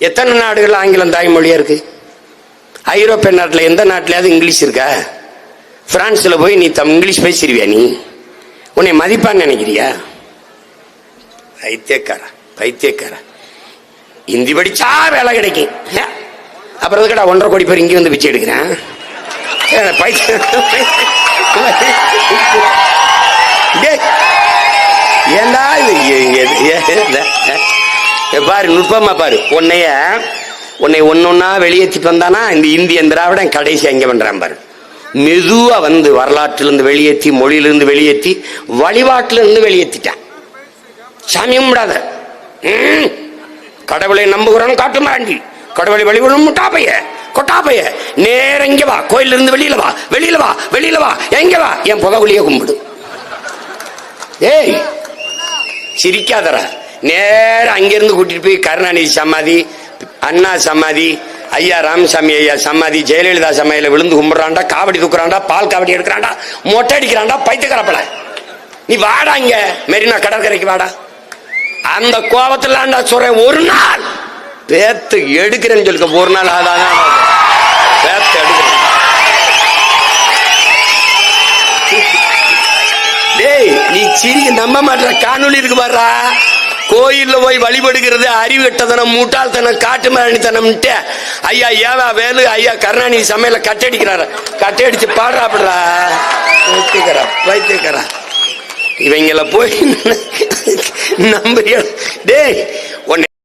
எத்தனை நாடுகள் ஆங்கிலம் தாய்மொழியா இருக்கு? ஐரோப்பிய நாட்டில் எந்த நாட்டிலேயாவது இங்கிலீஷ் இருக்கா? பிரான்ஸ்ல போய் நீ இங்கிலீஷ் பேசிடுவியா? நீ உன்னை மதிப்பான்னு நினைக்கிறியா? பைத்தியக்கார பைத்தியக்கார. ஹிந்தி படிச்சா வேலை கிடைக்கும். அப்புறம் எதுக்கடா 1.5 கோடி பேர் இங்கே வந்து பிச்சை எடுக்கிறேன்? ஏண்டா இது பாரு, நுட்பமா பாரு. உன்னை ஒன்னொன்னா வெளியேற்றிட்டு வந்தானா இந்த இந்திய திராவிடன் கடைசி அங்க பண்றான் பாரு. மெதுவா வந்து வரலாற்றிலிருந்து வெளியேற்றி, மொழியிலிருந்து வெளியேற்றி, வழிபாட்டிலிருந்து வெளியேற்றிட்டான். சாமி கும்பிடாத, கடவுளை நம்புகிறோம் காட்டு மாண்டி, கடவுளை வழிபடும் முட்டாப்பைய கொட்டாப்பைய, நேர இங்க வா, கோயில இருந்து வெளியில வா, வெளியில வா, வெளியில வா, எங்க வா, என் புகவுலிய கும்பிடு. ஏய் சிரிக்காதர, நேர அங்கிருந்து கூட்டிட்டு போய் கருணாநிதி சமாதி, அண்ணா சமாதி, ஐயா ராமசாமி ஐயா சமாதி, ஜெயலலிதா சமாதியில விழுந்து கும்பிடுறான்டா, காவடி தூக்குறான்டா, பால் காவடி எடுக்கிறான்டா, மொட்டை அடிக்கிறான்டா, பைத்துக்கறப்பல. நீ வாடா இங்க மெரினா கடற்கரைக்கு வாடா. அந்த கோபத்துல சொல்றேன், ஒரு நாள் பேத்து எடுக்கிறேன்னு சொல்லிக்க. ஒரு நாள் அதான் பேத்து எடுக்கிறேன். டேய் நீ சிரிக்க நம்ப மாட்ட. காணொலி இருக்கு பாரு, கோயில்ல போய் வழிபடுகிறது அறிவு கட்டத்தனம், முட்டாள்தனம், காட்டு மரணித்தனம். ஐயா ஏவா வேலு ஐயா கருணாநிதி சமையல கட்டடிக்கிறாரு, கட்டடிச்சு பாடுறாப்படுறா. வைத்தியக்காரா வைத்தியக்காரா, இவங்கள போய் நம்ப. டேய் உன்னை